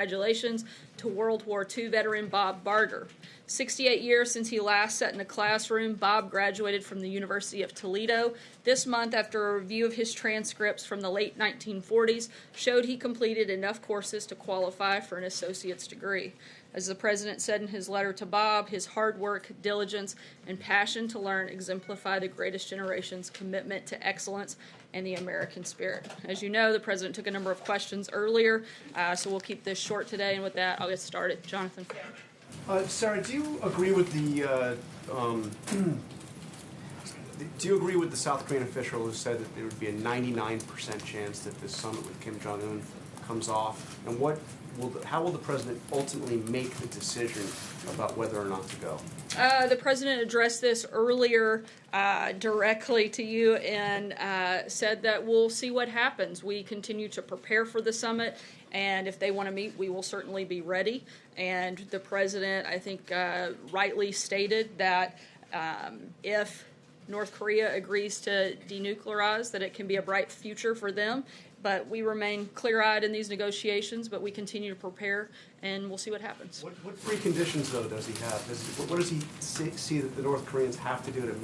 Congratulations to World War II veteran Bob Barger. 68 years since he last sat in a classroom, Bob graduated from the University of Toledo. This month, after a review of his transcripts from the late 1940s, showed he completed enough courses to qualify for an associate's degree. As the president said in his letter to Bob, his hard work, diligence, and passion to learn exemplify the greatest generation's commitment to excellence and the American spirit. As you know, the president took a number of questions earlier, so we'll keep this short today, and with that, I'll get started. Jonathan. Sarah, do you agree with the South Korean official who said that there would be a 99% chance that this summit with Kim Jongun comes off? And how will the president ultimately make the decision about whether or not to go? The president addressed this earlier directly to you and said that we'll see what happens. We continue to prepare for the summit, and if they want to meet, we will certainly be ready. And the president, I think, rightly stated that if North Korea agrees to denuclearize, that it can be a bright future for them. But we remain clear-eyed in these negotiations, but we continue to prepare, and we'll see what happens. What preconditions, though, does he have? What does he see that the North Koreans have to do to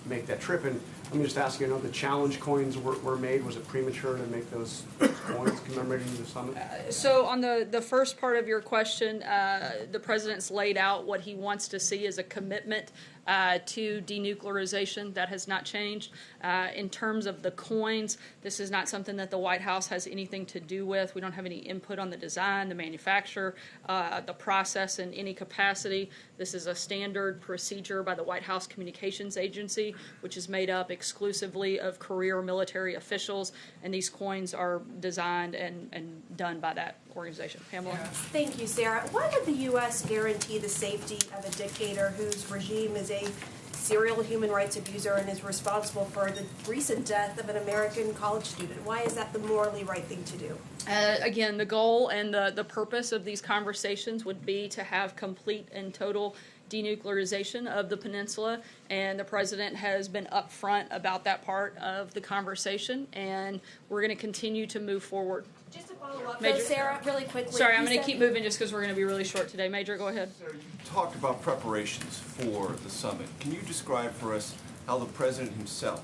make that trip? And let me just ask you, the challenge coins were made. Was it premature to make those coins commemorating the summit? So on the first part of your question, the president's laid out what he wants to see as a commitment to denuclearization. That has not changed. In terms of the coins, this is not something that the White House has anything to do with. We don't have any input on the design, the manufacture, the process in any capacity. This is a standard procedure by the White House Communications Agency, which is made up exclusively of career military officials, and these coins are designed and done by that organization. Pamela? Thank you, Sarah. Why would the U.S. guarantee the safety of a dictator whose regime is a serial human rights abuser and is responsible for the recent death of an American college student? Why is that the morally right thing to do? Again, the goal and the purpose of these conversations would be to have complete and total denuclearization of the peninsula, and the president has been upfront about that part of the conversation, and we're going to continue to move forward. Just to follow up, Major, Sarah, really quickly. Sorry, I'm going to keep moving just because we're going to be really short today. Major, go ahead. Sarah, you talked about preparations for the summit. Can you describe for us how the president himself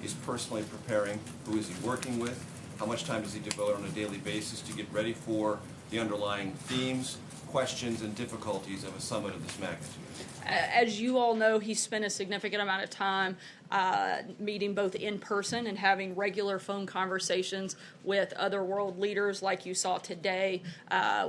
is personally preparing? Who is he working with? How much time does he devote on a daily basis to get ready for the underlying themes, questions, and difficulties of a summit of this magnitude? As you all know, he spent a significant amount of time meeting both in person and having regular phone conversations with other world leaders like you saw today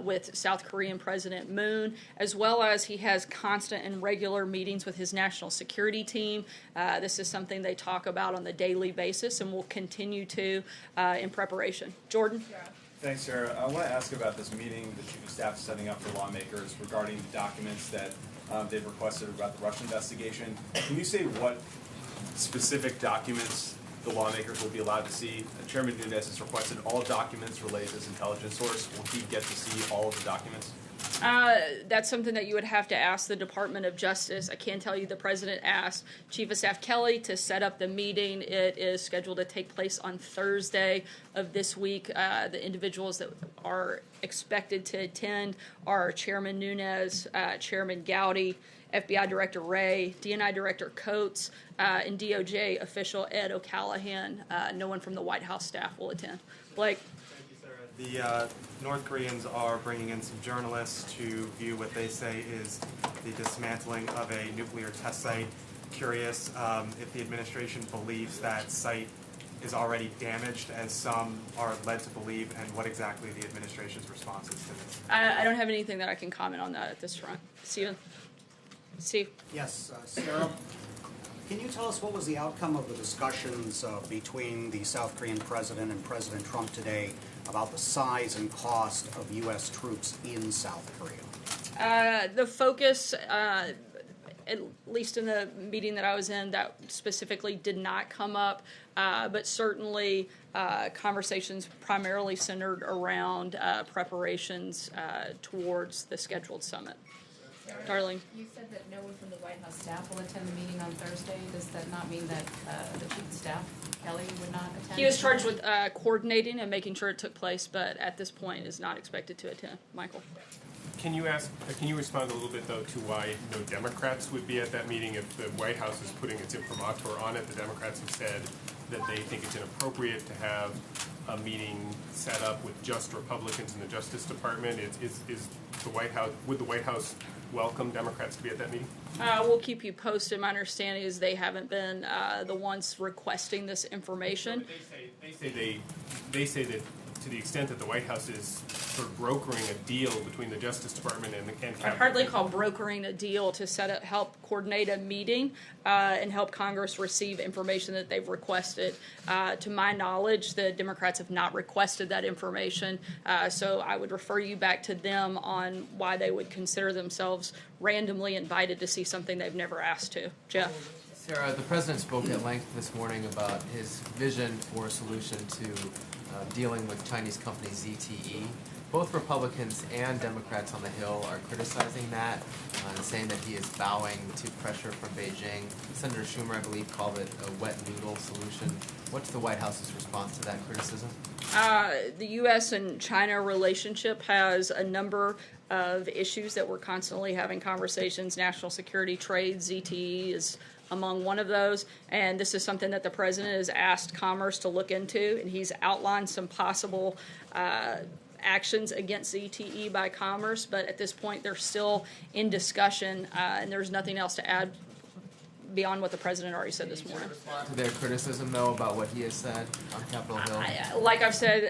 with South Korean President Moon, as well as he has constant and regular meetings with his national security team. This is something they talk about on a daily basis and will continue to in preparation. Jordan? Yeah. Thanks, Sarah. I want to ask about this meeting the Chief of Staff is setting up for lawmakers regarding the documents that they've requested about the Russia investigation. Can you say what specific documents the lawmakers will be allowed to see? Chairman Nunes has requested all documents related to this intelligence source. Will he get to see all of the documents? That's something that you would have to ask the Department of Justice. I can tell you the president asked Chief of Staff Kelly to set up the meeting. It is scheduled to take place on Thursday of this week. The individuals that are expected to attend are Chairman Nunes, Chairman Gowdy, FBI Director Wray, DNI Director Coates, and DOJ official Ed O'Callahan. No one from the White House staff will attend. Blake? The North Koreans are bringing in some journalists to view what they say is the dismantling of a nuclear test site. Curious if the administration believes that site is already damaged, as some are led to believe, and what exactly the administration's response is to this. I don't have anything that I can comment on that at this front. Stephen? Steve? Yes, Sarah. Can you tell us what was the outcome of the discussions between the South Korean president and President Trump today about the size and cost of U.S. troops in South Korea? The focus, at least in the meeting that I was in, that specifically did not come up, but certainly conversations primarily centered around preparations towards the scheduled summit. Darling. You said that no one from the White House staff will attend the meeting on Thursday. Does that not mean that the chief of staff, Kelly, would not attend? He was charged with coordinating and making sure it took place, but at this point is not expected to attend. Michael. Can you respond a little bit, though, to why no Democrats would be at that meeting if the White House is putting its imprimatur on it? The Democrats have said that they think it's inappropriate to have a meeting set up with just Republicans in the Justice Department. Would the White House welcome Democrats to be at that meeting? We'll keep you posted. My understanding is they haven't been the ones requesting this information. They say that to the extent that the White House is sort of brokering a deal between the Justice Department and I hardly call brokering a deal to help coordinate a meeting and help Congress receive information that they've requested. To my knowledge, the Democrats have not requested that information, so I would refer you back to them on why they would consider themselves randomly invited to see something they've never asked to. Jeff? Sarah, the President spoke at length this morning about his vision for a solution to dealing with Chinese company ZTE. Both Republicans and Democrats on the Hill are criticizing that and saying that he is bowing to pressure from Beijing. Senator Schumer, I believe, called it a wet noodle solution. What's the White House's response to that criticism? The U.S. and China relationship has a number of issues that we're constantly having conversations. National security, trade, ZTE is among one of those, and this is something that the President has asked Commerce to look into, and he's outlined some possible actions against ZTE by Commerce, but at this point they're still in discussion, and there's nothing else to add beyond what the President already said this morning. To their criticism, though, about what he has said on Capitol Hill? Like I've said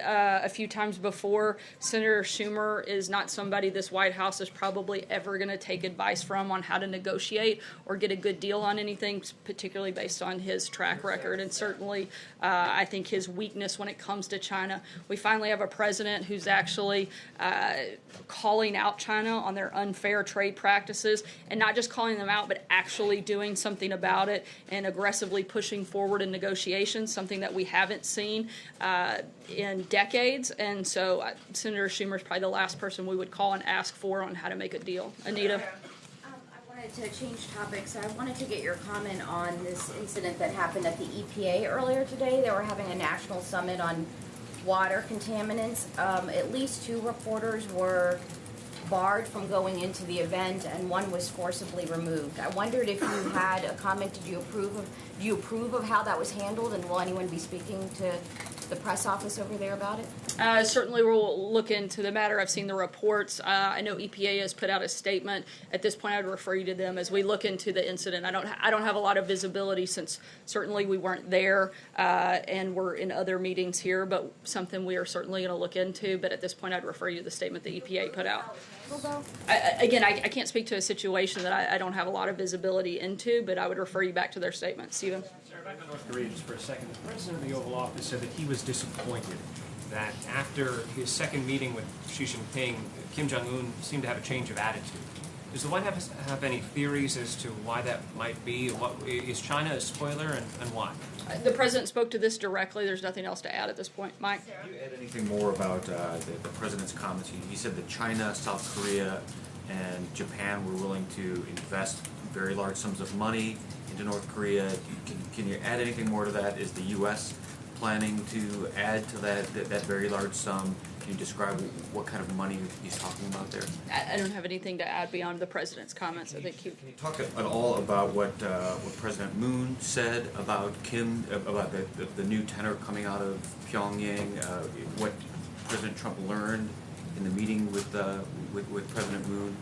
a few times before, Senator Schumer is not somebody this White House is probably ever going to take advice from on how to negotiate or get a good deal on anything, particularly based on his track record. And certainly, I think his weakness when it comes to China. We finally have a president who's actually calling out China on their unfair trade practices, and not just calling them out, but actually doing something about it and aggressively pushing forward in negotiations, something that we haven't seen in decades. And so Senator Schumer is probably the last person we would call and ask for on how to make a deal. Anita? I wanted to change topics. I wanted to get your comment on this incident that happened at the EPA earlier today. They were having a national summit on water contaminants. At least 2 reporters were barred from going into the event, and 1 was forcibly removed. I wondered if you had a comment. Do you approve of how that was handled, and will anyone be speaking to the press office over there about it? Certainly we'll look into the matter. I've seen the reports. I know EPA has put out a statement. At this point, I would refer you to them as we look into the incident. I don't have a lot of visibility since certainly we weren't there and we're in other meetings here, but something we are certainly going to look into. But at this point, I'd refer you to the statement the EPA put out. I can't speak to a situation that I don't have a lot of visibility into, but I would refer you back to their statement. Stephen? Back on North Korea just for a second. The president of the Oval Office said that he was disappointed that after his second meeting with Xi Jinping, Kim Jongun seemed to have a change of attitude. Does the White House have any theories as to why that might be? Is China a spoiler, and why? The president spoke to this directly. There's nothing else to add at this point. Mike? Can you add anything more about the president's comments? He said that China, South Korea, and Japan were willing to invest very large sums of money into North Korea. Can you add anything more to that? Is the U.S. planning to add to that very large sum? Can you describe what kind of money he's talking about there? I don't have anything to add beyond the president's comments. I think Can you talk at all about what President Moon said about Kim, about the new tenor coming out of Pyongyang, what President Trump learned in the meeting with President Moon?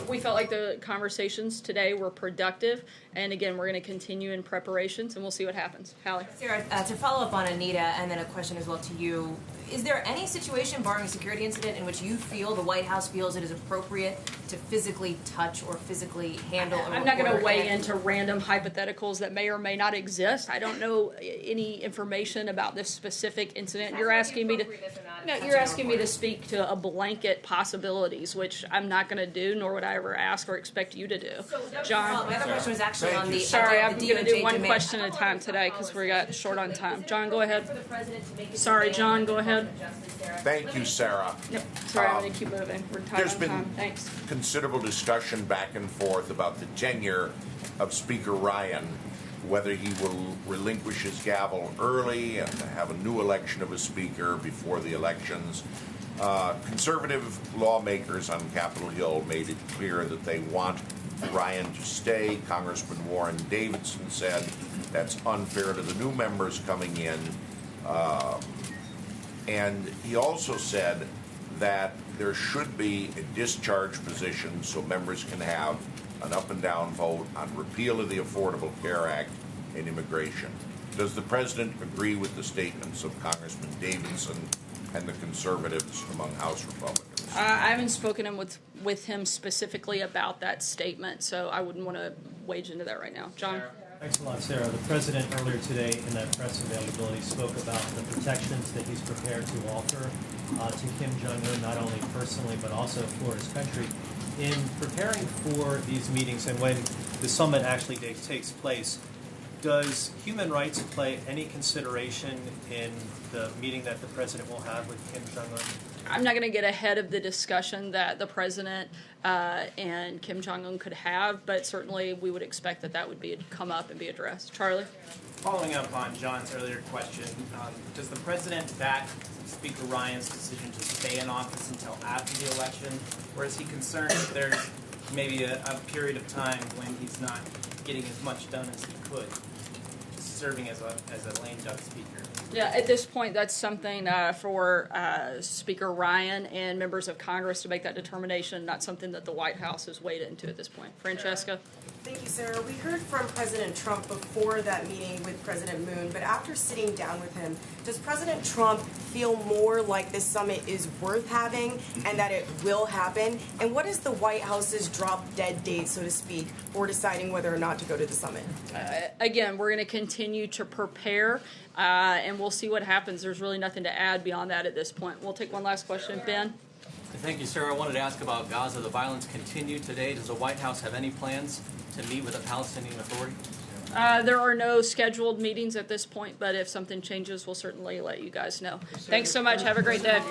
We felt like the conversations today were productive, and again, we're going to continue in preparations, and we'll see what happens. Hallie? Sarah, to follow up on Anita, and then a question as well to you, is there any situation, barring a security incident, in which you feel the White House feels it is appropriate to physically touch or physically handle a I'm not going to reporter? weigh into random hypotheticals that may or may not exist. I don't know any information about this specific incident. You're asking me to... No, you're asking me to speak to a blanket possibilities, which I'm not going to do, nor would I ever ask or expect you to do. John? My other question was actually on the... Sorry, I'm the going to do DOJ one demand. question at a time today because we got short on time. John, go ahead. Sorry, John, go ahead. Ben. Thank you, Sarah. Yep. Sorry, I'm going to keep moving. We're tight There's on been time. Thanks. considerable discussion back and forth about the tenure of Speaker Ryan, whether he will relinquish his gavel early and have a new election of a speaker before the elections. Conservative lawmakers on Capitol Hill made it clear that they want Ryan to stay. Congressman Warren Davidson said that's unfair to the new members coming in. And he also said that there should be a discharge position so members can have an up and down vote on repeal of the Affordable Care Act and immigration. Does the president agree with the statements of Congressman Davidson and the conservatives among House Republicans? I haven't spoken with him specifically about that statement, so I wouldn't want to wade into that right now. John? Thanks a lot, Sarah. The president earlier today in that press availability spoke about the protections that he's prepared to offer to Kim Jongun, not only personally but also for his country. In preparing for these meetings and when the summit actually takes place, does human rights play any consideration in the meeting that the president will have with Kim Jong-un? I'm not going to get ahead of the discussion that the president and Kim Jong-un could have, but certainly we would expect that would come up and be addressed. Charlie? Following up on John's earlier question, does the president back Speaker Ryan's decision to stay in office until after the election, or is he concerned that there's maybe a period of time when he's not getting as much done as he could, serving as a lame duck speaker? Yeah, at this point, that's something for Speaker Ryan and members of Congress to make that determination, not something that the White House has weighed into at this point. Francesca? Thank you, Sarah. We heard from President Trump before that meeting with President Moon, but after sitting down with him, does President Trump feel more like this summit is worth having and that it will happen? And what is the White House's drop-dead date, so to speak, for deciding whether or not to go to the summit? Again, we're going to continue to prepare, and we'll see what happens. There's really nothing to add beyond that at this point. We'll take one last question. Ben? Thank you, Sarah. I wanted to ask about Gaza. The violence continued today. Does the White House have any plans to meet with the Palestinian Authority? There are no scheduled meetings at this point, but if something changes, we'll certainly let you guys know. Thanks so much. Have a great day.